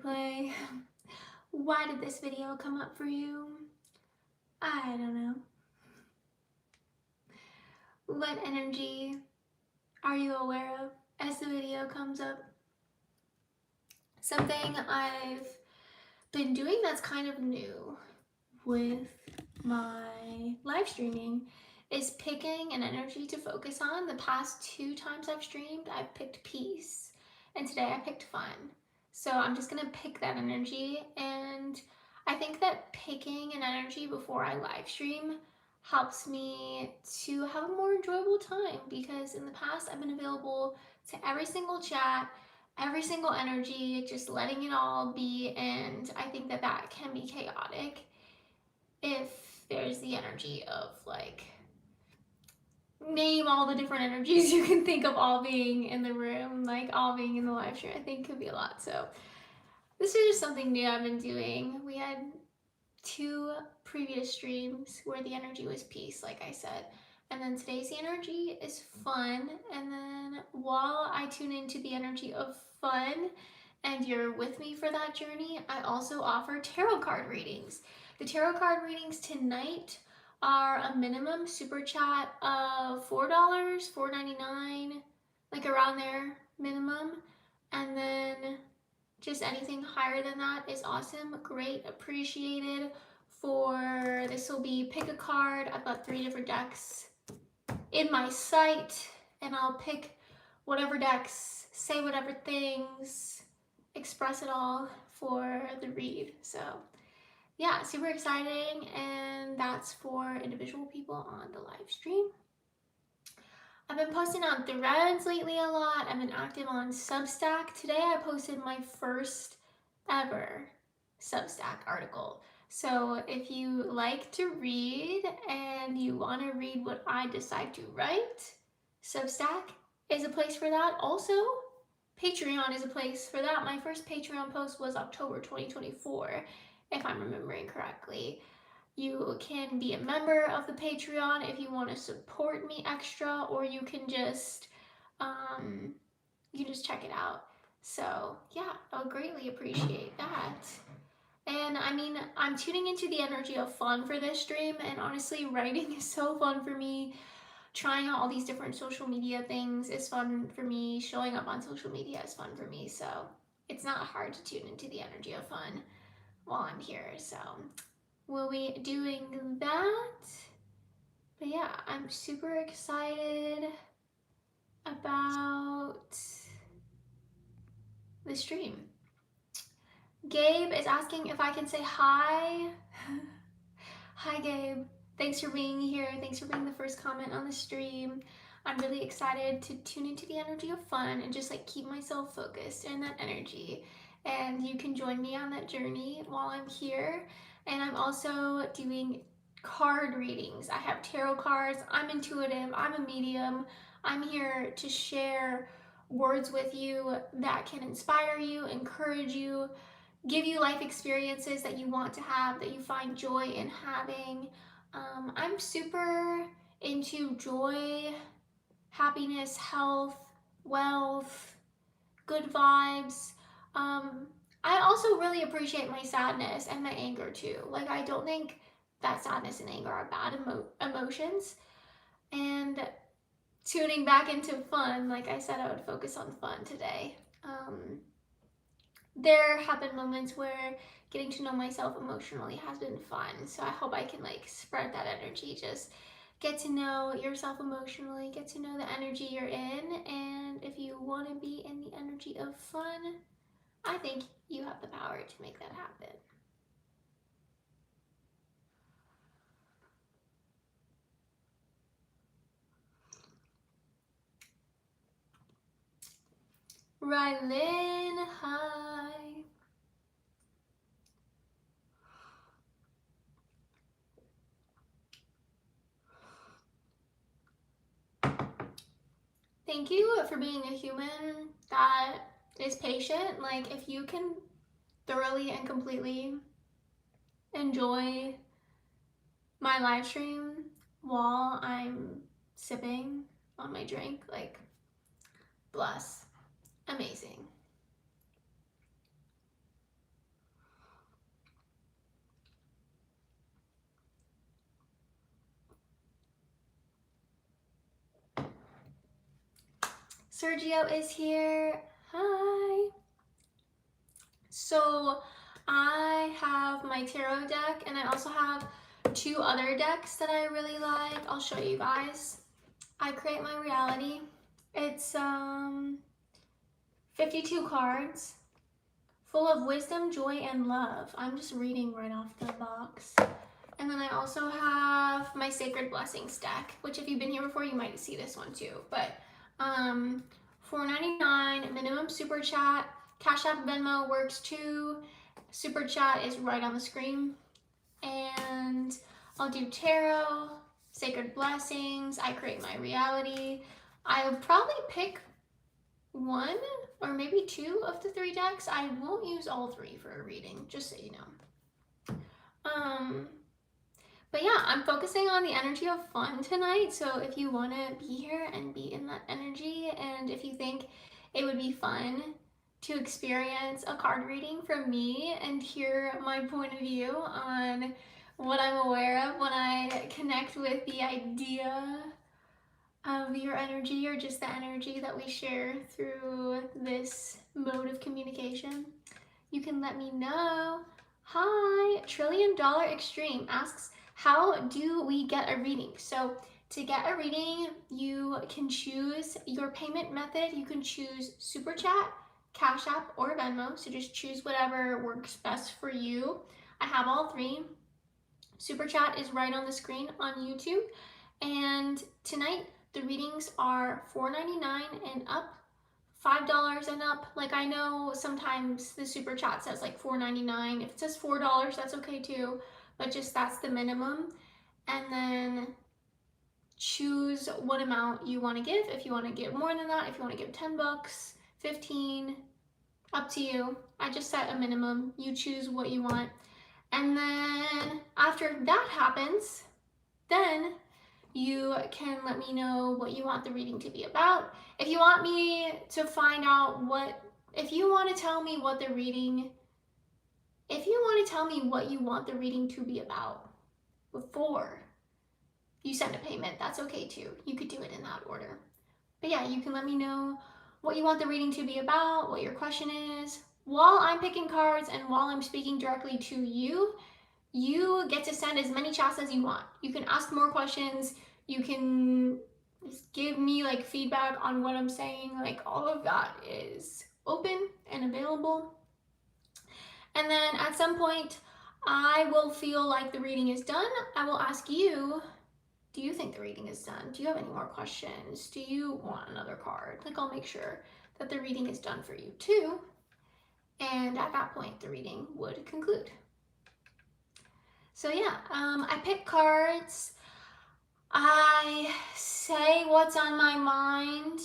replay. Why did this video come up for you? I don't know. What energy are you aware of as the video comes up? Something I've been doing that's kind of new with my live streaming is picking an energy to focus on. The past 2 times I've streamed, I've picked peace, and today I picked fun. So I'm just gonna pick that energy, and I think that picking an energy before I live stream helps me to have a more enjoyable time, because in the past I've been available to every single chat, every single energy, just letting it all be, and I think that that can be chaotic if there's the energy of like, name all the different energies you can think of all being in the room, like all being in the live stream. I think could be a lot. So this is just something new I've been doing. We had 2 previous streams where the energy was peace, like I said, and then today's the energy is fun. And then while I tune into the energy of fun and you're with me for that journey, I also offer tarot card readings. The tarot card readings tonight are a minimum super chat of $4, $4.99, like around there minimum. And then just anything higher than that is awesome, great, appreciated. For this will be pick a card. I've got 3 different decks in my sight, and I'll pick whatever decks, say whatever things, express it all for the read. So yeah, super exciting, and that's for individual people on the live stream. I've been posting on Threads lately a lot. I've been active on Substack. Today I posted my first ever Substack article. So if you like to read and you want to read what I decide to write, Substack is a place for that. Also, Patreon is a place for that. My first Patreon post was October 2024, if I'm remembering correctly. You can be a member of the Patreon if you want to support me extra, or you can just check it out. So yeah, I'll greatly appreciate that. And I mean, I'm tuning into the energy of fun for this stream, and honestly, writing is so fun for me. Trying out all these different social media things is fun for me. Showing up on social media is fun for me. So it's not hard to tune into the energy of fun while I'm here. So we'll be doing that. But yeah, I'm super excited about the stream. Gabe is asking if I can say hi. Hi, Gabe. Thanks for being here. Thanks for being the first comment on the stream. I'm really excited to tune into the energy of fun and just like keep myself focused in that energy. And you can join me on that journey while I'm here. And I'm also doing card readings. I have tarot cards. I'm intuitive. I'm a medium. I'm here to share words with you that can inspire you, encourage you, give you life experiences that you want to have, that you find joy in having. I'm super into joy, happiness, health, wealth, good vibes. I also really appreciate my sadness and my anger too. Like, I don't think that sadness and anger are bad emotions. And tuning back into fun, like I said, I would focus on fun today. There have been moments where getting to know myself emotionally has been fun. So I hope I can like spread that energy, just get to know yourself emotionally, get to know the energy you're in. And if you want to be in the energy of fun, I think you have the power to make that happen. Rylan, hi. Thank you for being a human that is patient. Like, if you can thoroughly and completely enjoy my live stream while I'm sipping on my drink, like, bless. Amazing. Sergio is here. Hi. So I have my tarot deck, and I also have 2 other decks that I really like. I'll show you guys. I Create My Reality. It's 52 cards, full of wisdom, joy, and love. I'm just reading right off the box. And then I also have my Sacred Blessings deck, which if you've been here before, you might see this one too. But $4.99 minimum super chat. Cash App, Venmo works too. Super chat is right on the screen. And I'll do tarot, Sacred Blessings, I Create My Reality. I'll probably pick 1 or maybe 2 of the 3 decks. I won't use all 3 for a reading, just so you know. But yeah, I'm focusing on the energy of fun tonight. So if you want to be here and be in that energy, and if you think it would be fun to experience a card reading from me and hear my point of view on what I'm aware of when I connect with the idea of your energy, or just the energy that we share through this mode of communication, you can let me know. Hi, $1 Trillion Extreme asks, how do we get a reading? So to get a reading, you can choose your payment method. You can choose Super Chat, Cash App, or Venmo. So just choose whatever works best for you. I have all 3. Super Chat is right on the screen on YouTube. And tonight, the readings are $4.99 and up, $5 and up. Like, I know sometimes the super chat says like $4.99. If it says $4, that's okay too, but just that's the minimum. And then choose what amount you want to give. If you want to give more than that, if you want to give 10 bucks, 15, up to you. I just set a minimum. You choose what you want. And then after that happens, then you can let me know what you want the reading to be about. If you want me to find out if you want to tell me what the reading, if you want to tell me what you want the reading to be about before you send a payment, that's okay too. You could do it in that order. But yeah, you can let me know what you want the reading to be about, what your question is. While I'm picking cards and while I'm speaking directly to you, you get to send as many chats as you want. You can ask more questions. You can give me like feedback on what I'm saying. Like, all of that is open and available. And then at some point, I will feel like the reading is done. I will ask you, do you think the reading is done? Do you have any more questions? Do you want another card? Like, I'll make sure that the reading is done for you too. And at that point, the reading would conclude. So yeah, I pick cards. I say what's on my mind.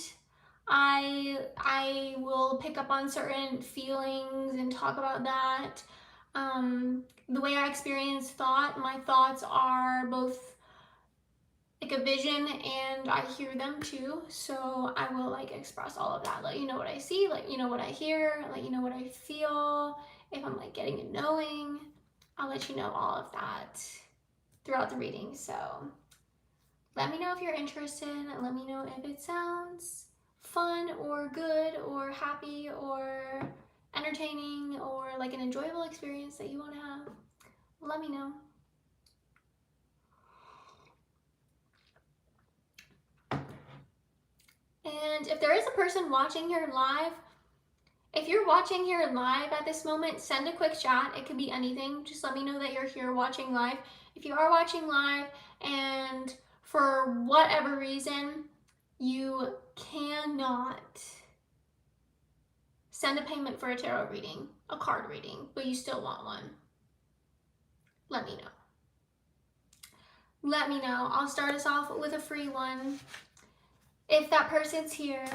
I will pick up on certain feelings and talk about that. The way I experience thought, my thoughts are both like a vision and I hear them too. So I will like express all of that, let you know what I see, let you know what I hear, let you know what I feel. If I'm like getting a knowing, I'll let you know all of that throughout the reading. So let me know if you're interested, and let me know if it sounds fun or good or happy or entertaining or like an enjoyable experience that you want to have. Let me know. And if there is a person watching here live, if you're watching here live at this moment, send a quick chat. It could be anything. Just let me know that you're here watching live. If you are watching live and for whatever reason you cannot send a payment for a tarot reading, a card reading, but you still want one, let me know. Let me know. I'll start us off with a free one. If that person's here,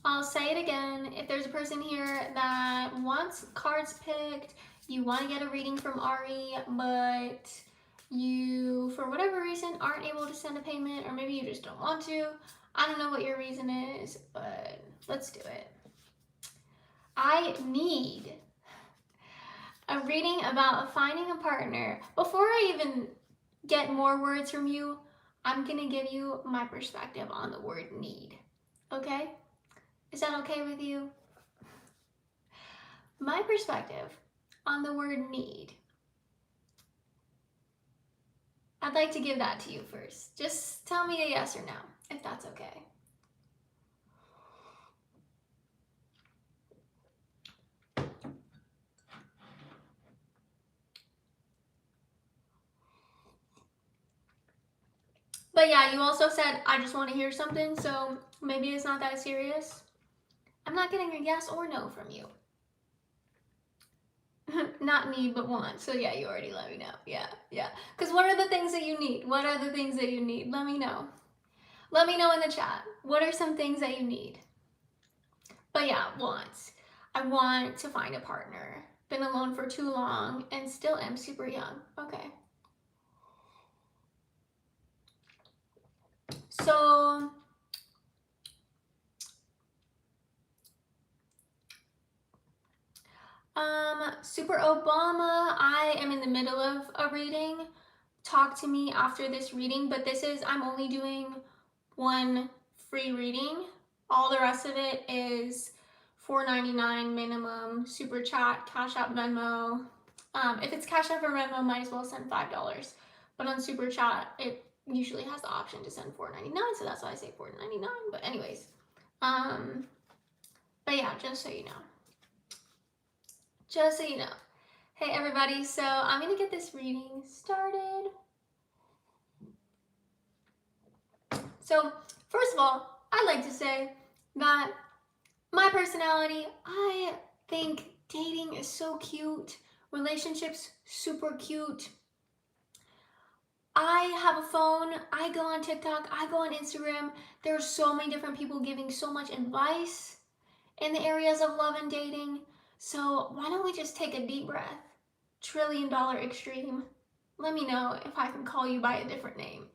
I'll say it again. If there's a person here that wants cards picked, you want to get a reading from Ari, but you, for whatever reason, aren't able to send a payment, or maybe you just don't want to. I don't know what your reason is, but let's do it. I need a reading about finding a partner. Before I even get more words from you, I'm gonna give you my perspective on the word need. Okay? Is that okay with you? My perspective on the word need. I'd like to give that to you first. Just tell me a yes or no, if that's okay. But yeah, you also said, I just want to hear something, so maybe it's not that serious. I'm not getting a yes or no from you. Not need, but want. So yeah, you already let me know. Yeah. Because what are the things that you need? What are the things that you need? Let me know. Let me know in the chat. What are some things that you need? But yeah, wants. I want to find a partner. Been alone for too long and still am super young. Okay. So Super Obama, I am in the middle of a reading. Talk to me after this reading, but I'm only doing one free reading. All the rest of it is $4.99 minimum, super chat, Cash App, Venmo. If it's Cash App or Venmo, might as well send $5. But on super chat, it usually has the option to send $4.99, so that's why I say $4.99. But anyways, but yeah, just so you know. Just so you know. Hey everybody, so I'm gonna get this reading started. So first of all, I'd like to say that my personality, I think dating is so cute, relationships super cute. I have a phone, I go on TikTok, I go on Instagram. There are so many different people giving so much advice in the areas of love and dating. So why don't we just take a deep breath? $1 trillion extreme. Let me know if I can call you by a different name.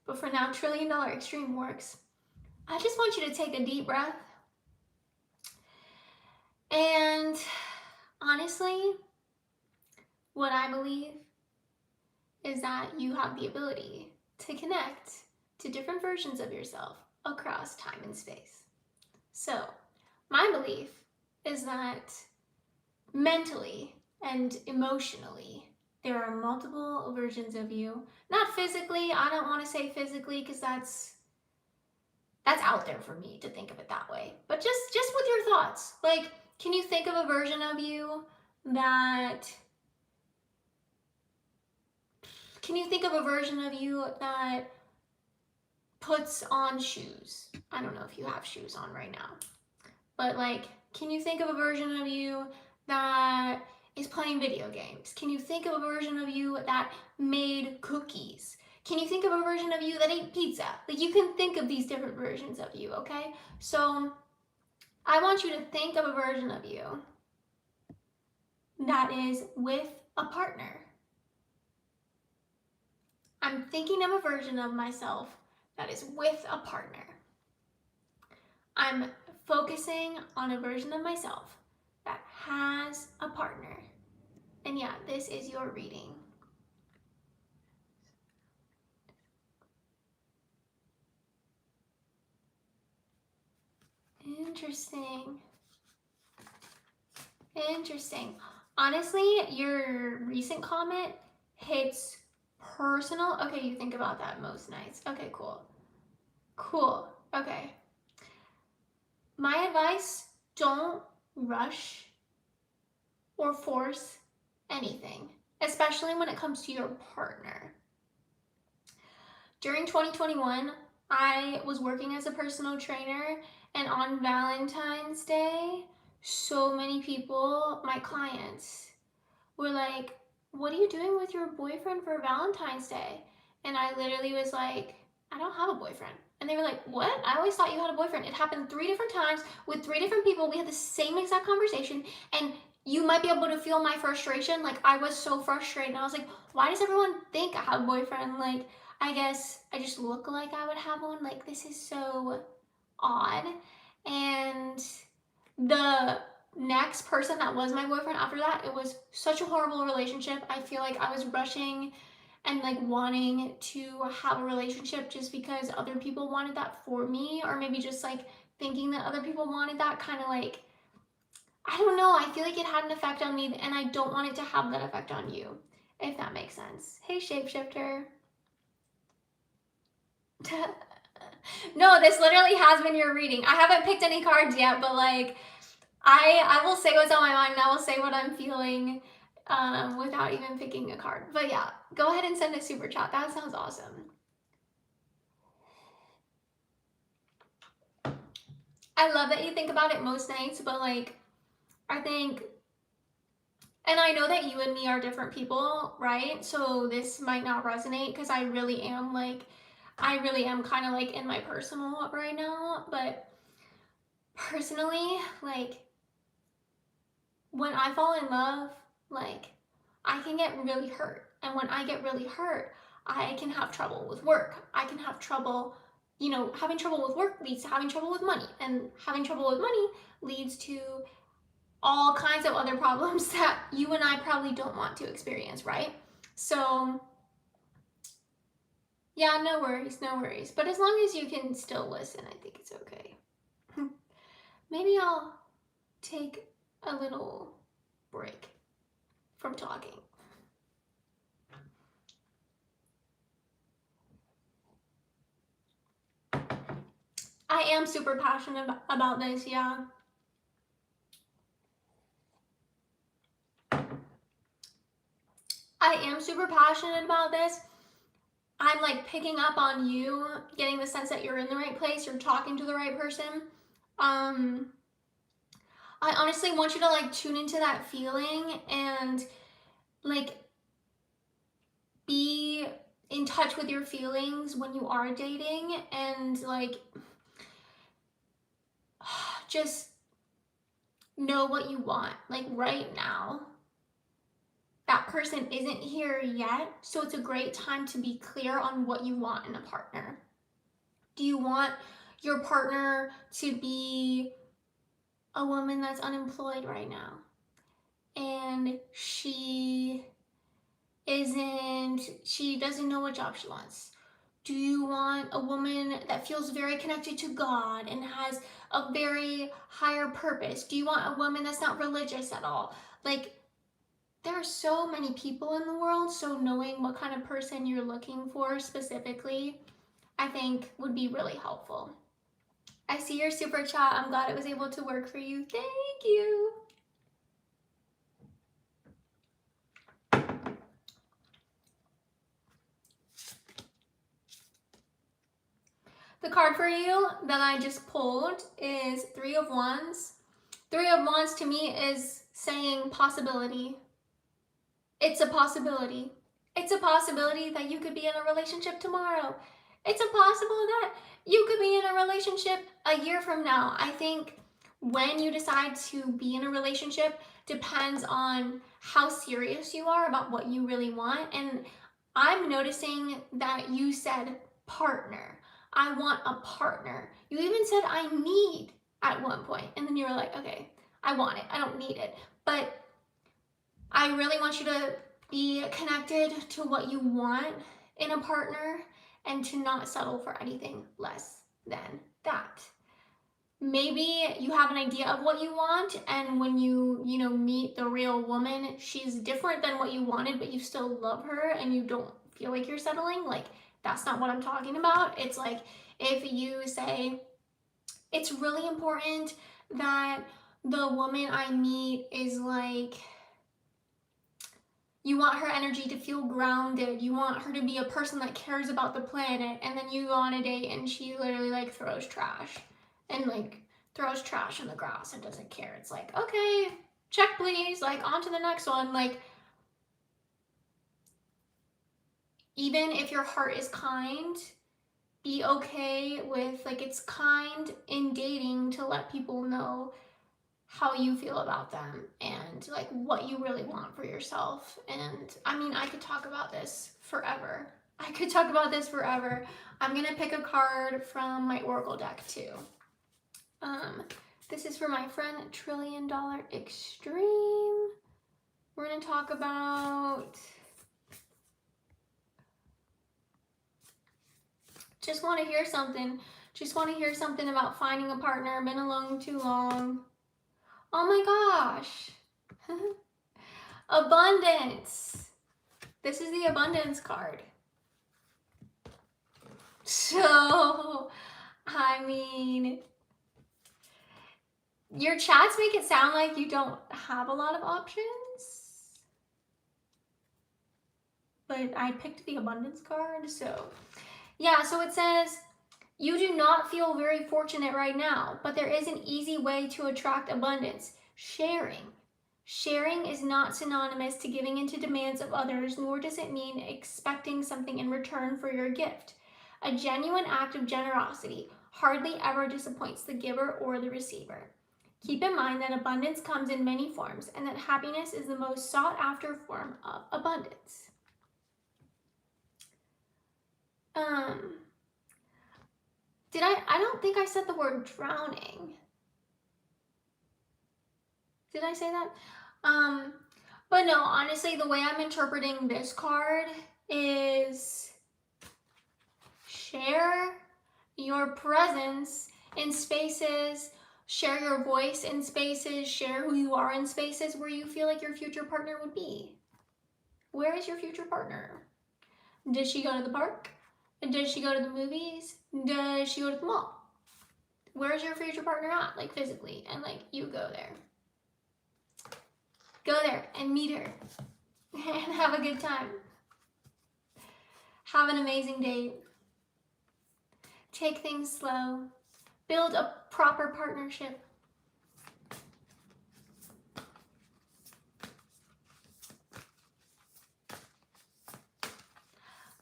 But for now, $1 trillion extreme works. I just want you to take a deep breath. And honestly, what I believe is that you have the ability to connect to different versions of yourself across time and space. So, my belief is that mentally and emotionally, there are multiple versions of you. Not physically, I don't want to say physically because that's out there for me to think of it that way. But just with your thoughts. Like, can you think of a version of you that puts on shoes? I don't know if you have shoes on right now. But like, can you think of a version of you that is playing video games? Can you think of a version of you that made cookies? Can you think of a version of you that ate pizza? Like, you can think of these different versions of you, okay? So I want you to think of a version of you that is with a partner. I'm thinking of a version of myself that is with a partner. I'm focusing on a version of myself that has a partner. And yeah, this is your reading. Interesting. Honestly, your recent comment hits personal. Okay, you think about that most nights. Okay, cool. Okay. My advice, don't rush or force anything, especially when it comes to your partner. During 2021, I was working as a personal trainer, and on Valentine's Day, so many people, my clients, were like, what are you doing with your boyfriend for Valentine's Day? And I literally was like, I don't have a boyfriend. And they were like, what? I always thought you had a boyfriend. It happened 3 different times with 3 different people. We had the same exact conversation, and you might be able to feel my frustration. Like, I was so frustrated, and I was like, why does everyone think I have a boyfriend? Like, I guess I just look like I would have one. Like, this is so odd. And the next person that was my boyfriend after that, it was such a horrible relationship. I feel like I was rushing and like wanting to have a relationship just because other people wanted that for me, or maybe just like thinking that other people wanted that, kind of like, I don't know, I feel like it had an effect on me and I don't want it to have that effect on you, if that makes sense. Hey, shapeshifter. No, this literally has been your reading. I haven't picked any cards yet, but like I will say what's on my mind, and I will say what I'm feeling without even picking a card. But yeah, go ahead and send a super chat. That sounds awesome. I love that you think about it most nights, but like I think, and I know that you and me are different people, right? So this might not resonate because I really am kind of like in my personal right now. But personally, like when I fall in love, like I can get really hurt. And when I get really hurt, I can have trouble with work. I can have trouble, having trouble with work leads to having trouble with money. And having trouble with money leads to all kinds of other problems that you and I probably don't want to experience, right? So, yeah, no worries, no worries. But as long as you can still listen, I think it's okay. Maybe I'll take a little break from talking. I am super passionate about this, yeah. I am super passionate about this. I'm like picking up on you, getting the sense that you're in the right place, you're talking to the right person. I honestly want you to like tune into that feeling and like be in touch with your feelings when you are dating, and like just know what you want. Like right now, that person isn't here yet, so it's a great time to be clear on what you want in a partner. Do you want your partner to be a woman that's unemployed right now and she doesn't know what job she wants? Do you want a woman that feels very connected to God and has a very higher purpose? Do you want a woman that's not religious at all? Like, there are so many people in the world, so knowing what kind of person you're looking for specifically, I think would be really helpful. I see your super chat. I'm glad it was able to work for you. Thank you. The card for you that I just pulled is Three of Wands. Three of Wands to me is saying possibility. It's a possibility. It's a possibility that you could be in a relationship tomorrow. It's a possible that you could be in a relationship a year from now. I think when you decide to be in a relationship depends on how serious you are about what you really want. And I'm noticing that you said partner. I want a partner. You even said I need at one point. And then you were like, okay, I want it. I don't need it. But I really want you to be connected to what you want in a partner and to not settle for anything less than that. Maybe you have an idea of what you want, and when you meet the real woman, she's different than what you wanted, but you still love her and you don't feel like you're settling. Like, that's not what I'm talking about. It's like if you say, it's really important that the woman I meet is like, you want her energy to feel grounded. You want her to be a person that cares about the planet. And then you go on a date and she literally like throws trash and like throws trash in the grass and doesn't care. It's like, okay, check please, like on to the next one. Like, even if your heart is kind, be okay with like, it's kind in dating to let people know how you feel about them and like what you really want for yourself. And I mean, I could talk about this forever. I'm gonna pick a card from my Oracle deck too. This is for my friend $1 Trillion Extreme. We're gonna talk about Just want to hear something. Just want to hear something about finding a partner. Been alone too long. Oh my gosh. Abundance. This is the abundance card. So, I mean, your chats make it sound like you don't have a lot of options. But I picked the abundance card, so yeah, so it says, you do not feel very fortunate right now, but there is an easy way to attract abundance: sharing. Sharing is not synonymous to giving into demands of others, nor does it mean expecting something in return for your gift. A genuine act of generosity hardly ever disappoints the giver or the receiver. Keep in mind that abundance comes in many forms and that happiness is the most sought after form of abundance. I don't think I said the word drowning. Did I say that? But no, honestly, the way I'm interpreting this card is share your presence in spaces, share your voice in spaces, share who you are in spaces where you feel like your future partner would be. Where is your future partner? Does she go to the park? Does she go to the movies? Does she go to the mall? Where's your future partner at, like physically? And like, you go there. Go there and meet her and have a good time. Have an amazing date. Take things slow. Build a proper partnership.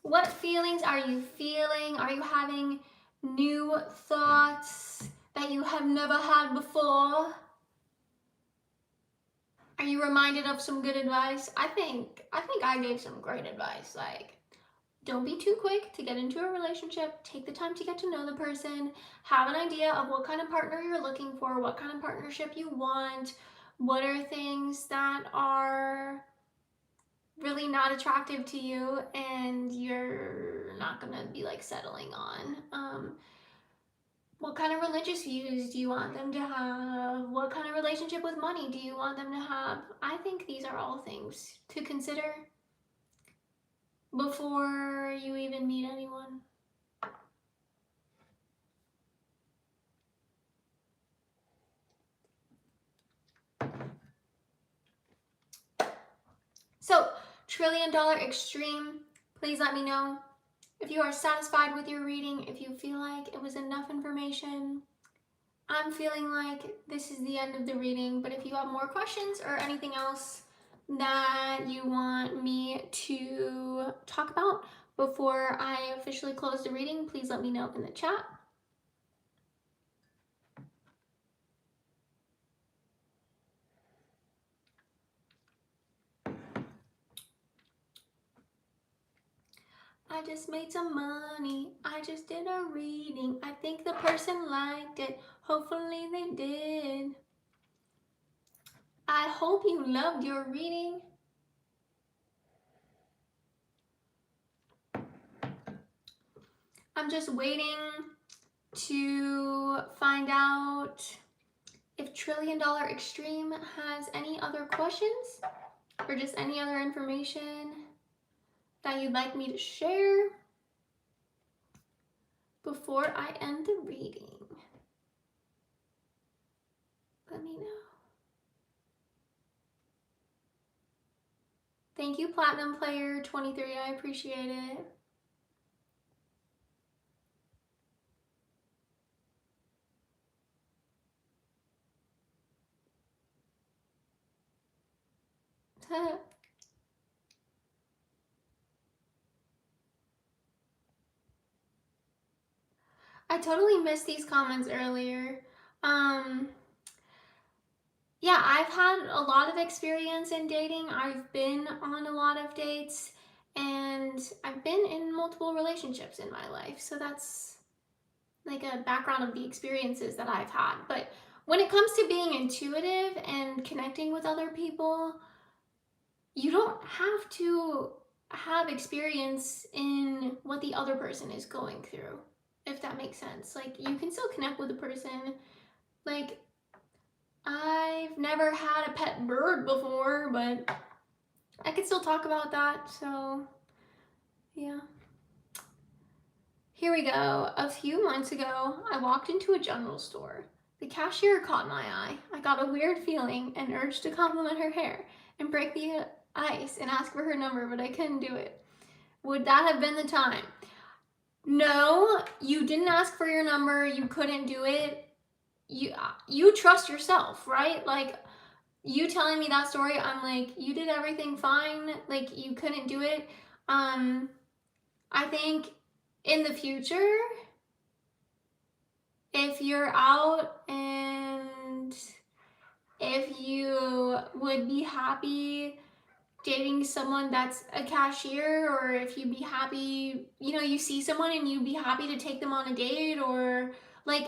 What feelings are you feeling? Are you having new thoughts that you have never had before? Are you reminded of some good advice? I think I gave some great advice. Like, don't be too quick to get into a relationship. Take the time to get to know the person. Have an idea of what kind of partner you're looking for, what kind of partnership you want, what are things that are really not attractive to you and you're not gonna be like settling on. What kind of religious views do you want them to have? What kind of relationship with money do you want them to have? I think these are all things to consider before you even meet anyone. So, $1 trillion extreme, please let me know if you are satisfied with your reading, if you feel like it was enough information. I'm feeling like this is the end of the reading, but if you have more questions or anything else that you want me to talk about before I officially close the reading, please let me know in the chat. I just made some money. I just did a reading. I think the person liked it. Hopefully they did. I hope you loved your reading. I'm just waiting to find out if $1 trillion extreme has any other questions or just any other information that you'd like me to share before I end the reading. Let me know. Thank you, Platinum Player 23. I appreciate it. I totally missed these comments earlier. Yeah, I've had a lot of experience in dating. I've been on a lot of dates and I've been in multiple relationships in my life. So that's like a background of the experiences that I've had. But when it comes to being intuitive and connecting with other people, you don't have to have experience in what the other person is going through. if that makes sense. Like, you can still connect with a person. Like, I've never had a pet bird before, but I could still talk about that, so yeah. Here we go. A few months ago, I walked into a general store. The cashier caught my eye. I got a weird feeling, an urge to compliment her hair and break the ice and ask for her number, but I couldn't do it. Would that have been the time? No, you didn't ask for your number. You couldn't do it. You trust yourself, right? Like, you telling me that story, I'm like, you did everything fine. Like, you couldn't do it. I think in the future, if you're out and if you would be happy dating someone that's a cashier, or if you'd be happy, you see someone and you'd be happy to take them on a date, or like,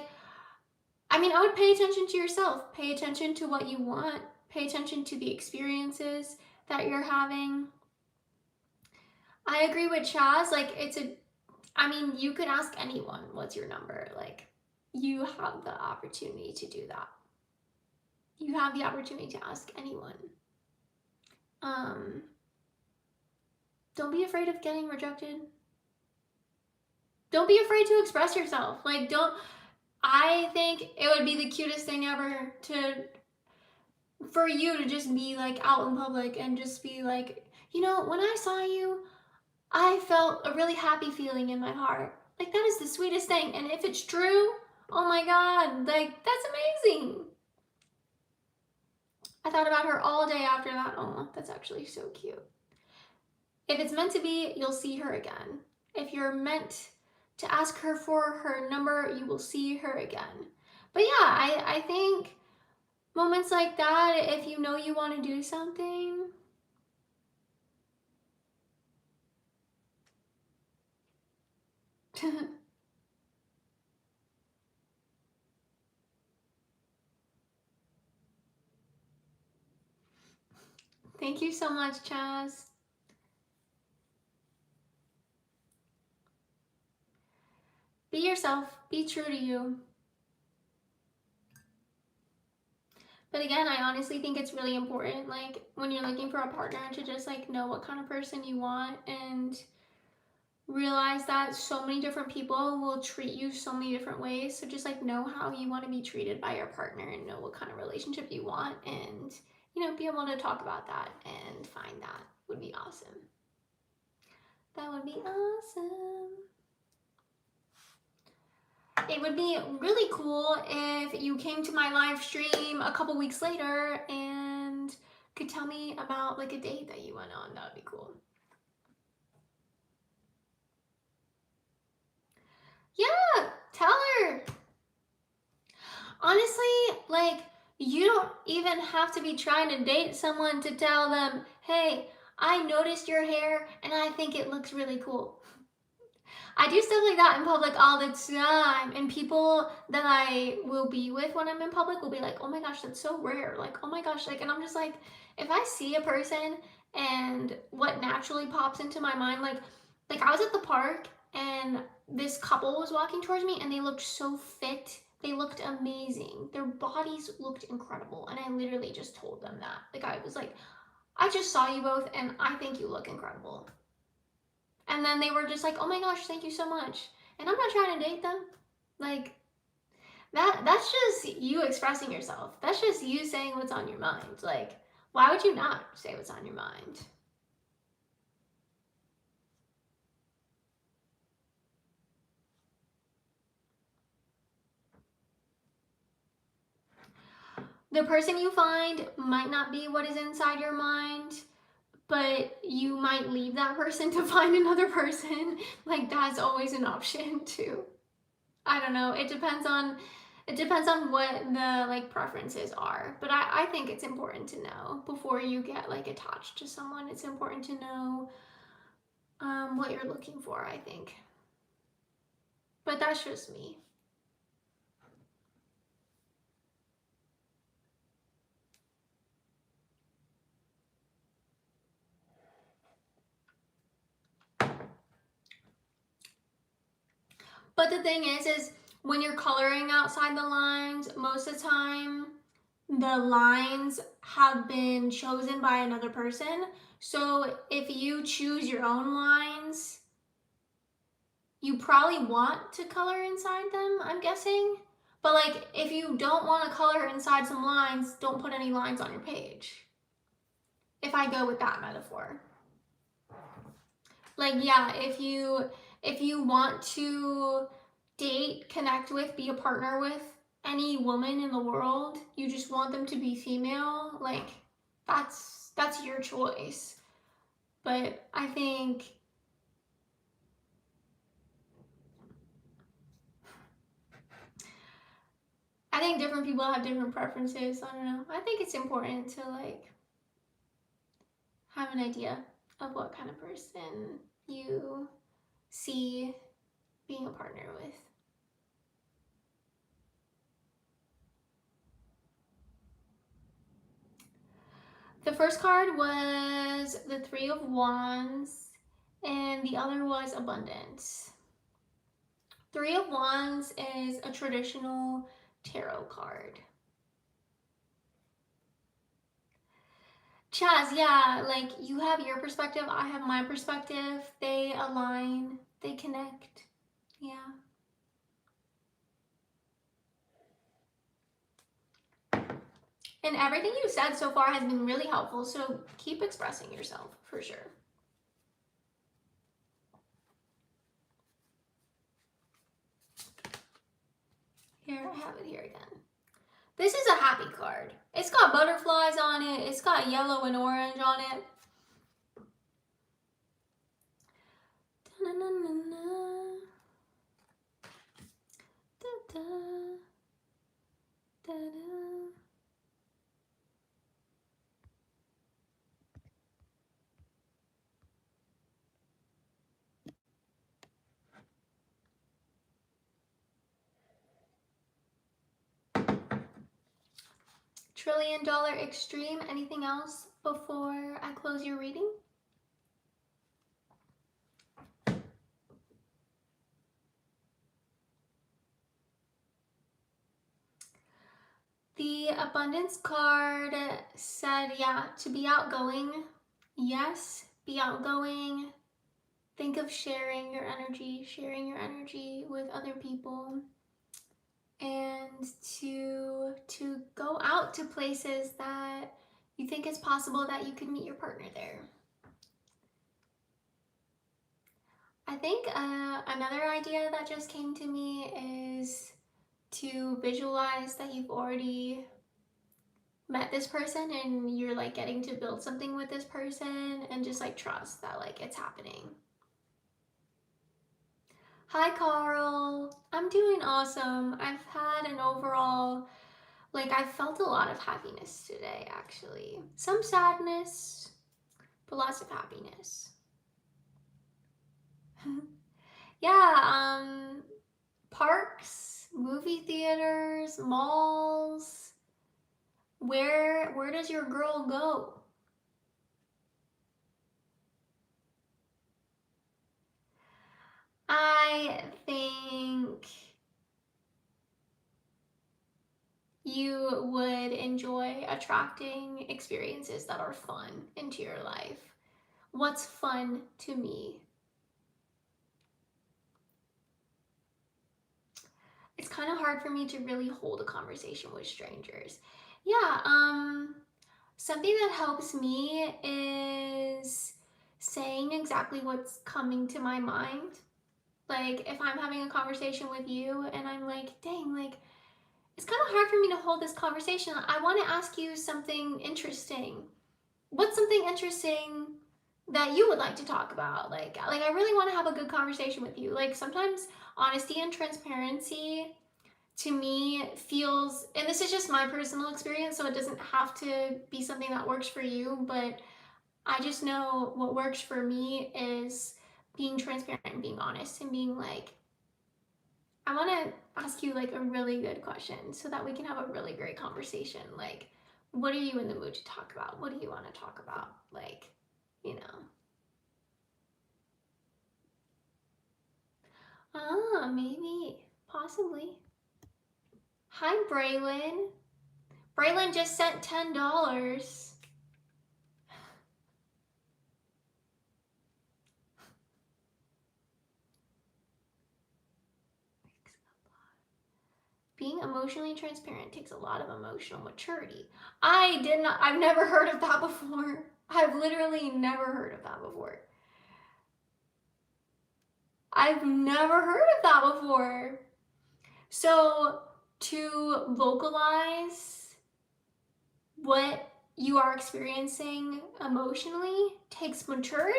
I mean, I would pay attention to yourself, pay attention to what you want, pay attention to the experiences that you're having. I agree with Chaz, like, I mean, you could ask anyone, what's your number? Like, you have the opportunity to do that. You have the opportunity to ask anyone. Don't be afraid of getting rejected. Don't be afraid to express yourself. Like, I think it would be the cutest thing ever for you to just be like out in public and just be like, when I saw you, I felt a really happy feeling in my heart. Like, that is the sweetest thing. And if it's true, oh my God, like, that's amazing. I thought about her all day after that. Oh, that's actually so cute. If it's meant to be, you'll see her again. If you're meant to ask her for her number, you will see her again. But yeah, I think moments like that, if you know you want to do something, thank you so much, Chaz. Be yourself, be true to you. But again, I honestly think it's really important, like, when you're looking for a partner, to just like know what kind of person you want, and realize that so many different people will treat you so many different ways. So just like know how you want to be treated by your partner, and know what kind of relationship you want, and be able to talk about that and find that would be awesome. That would be awesome. It would be really cool if you came to my live stream a couple weeks later and could tell me about like a date that you went on. That would be cool. Yeah, tell her. Honestly, like, you don't even have to be trying to date someone to tell them, hey, I noticed your hair and I think it looks really cool. I do stuff like that in public all the time, and people that I will be with when I'm in public will be like, oh my gosh, that's so rare. Like, oh my gosh, like, and I'm just like, if I see a person and what naturally pops into my mind, like I was at the park and this couple was walking towards me and they looked so fit. They looked amazing. Their bodies looked incredible. And I literally just told them that. Like, I was like, I just saw you both and I think you look incredible. And then they were just like, oh my gosh, thank you so much. And I'm not trying to date them. Like, that's just you expressing yourself. That's just you saying what's on your mind. Like, why would you not say what's on your mind? The person you find might not be what is inside your mind, but you might leave that person to find another person. Like, that's always an option too. I don't know. It depends on what the like preferences are. But I think it's important to know before you get like attached to someone. It's important to know what you're looking for, I think. But that's just me. But the thing is when you're coloring outside the lines, most of the time the lines have been chosen by another person. So if you choose your own lines, you probably want to color inside them, I'm guessing. But like, if you don't want to color inside some lines, don't put any lines on your page. If I go with that metaphor. Like, yeah, if you want to date, connect with, be a partner with any woman in the world, you just want them to be female, like that's your choice. But I think different people have different preferences. I don't know. I think it's important to like have an idea of what kind of person you see being a partner with. The first card was the Three of Wands, and the other was Abundance. Three of Wands is a traditional tarot card. Chaz, yeah, like you have your perspective, I have my perspective. They align, they connect. Yeah. And everything you said so far has been really helpful, so keep expressing yourself for sure. Here, I have it here again. This is a happy card. It's got butterflies on it. It's got yellow and orange on it. $1 trillion extreme. Anything else before I close your reading? The abundance card said, yeah, to be outgoing. Yes, be outgoing. Think of sharing your energy with other people, and to go out to places that you think it's possible that you could meet your partner there. I think another idea that just came to me is to visualize that you've already met this person and you're like getting to build something with this person, and just like trust that like it's happening. Hi Carl, I'm doing awesome. I've had an overall, like I felt a lot of happiness today actually. Some sadness, but lots of happiness. Yeah, parks, movie theaters, malls. Where does your girl go? I think you would enjoy attracting experiences that are fun into your life. What's fun to me? It's kind of hard for me to really hold a conversation with strangers. Yeah, something that helps me is saying exactly what's coming to my mind. Like if I'm having a conversation with you and I'm like, dang, like it's kind of hard for me to hold this conversation. I want to ask you something interesting. What's something interesting that you would like to talk about? Like I really want to have a good conversation with you. Like sometimes honesty and transparency to me feels, and this is just my personal experience, so it doesn't have to be something that works for you, but I just know what works for me is being transparent and being honest and being like, I want to ask you like a really good question so that we can have a really great conversation. Like, what are you in the mood to talk about? What do you want to talk about? Like, you know. Ah, maybe. Possibly. Hi, Braylon. Braylon just sent $10. Being emotionally transparent takes a lot of emotional maturity. I've never heard of that before. I've literally never heard of that before. I've never heard of that before. So, to vocalize what you are experiencing emotionally takes maturity?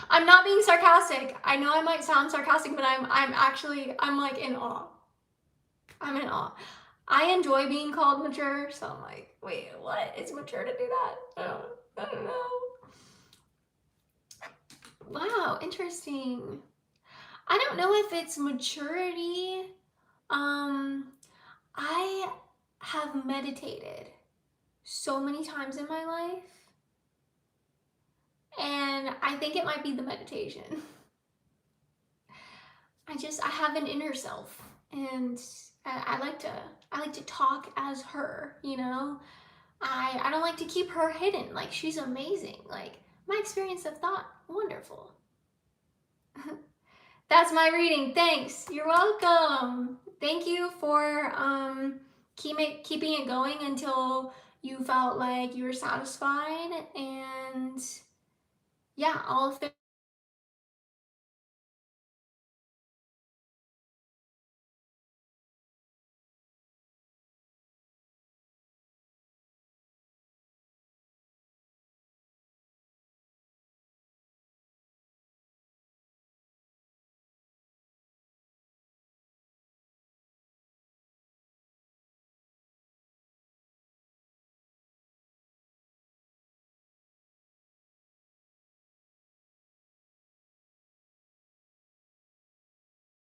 I'm not being sarcastic. I know I might sound sarcastic, but I'm like in awe. I'm in awe. I enjoy being called mature, so I'm like, wait, what? It's mature to do that? I don't know. Wow, interesting. I don't know if it's maturity. I have meditated so many times in my life, and I think it might be the meditation. I have an inner self, and I like to talk as her, you know? I don't like to keep her hidden. Like, she's amazing. Like, my experience of thought, wonderful. That's my reading. Thanks. You're welcome. Thank you for keeping it going until you felt like you were satisfied. And yeah, I'll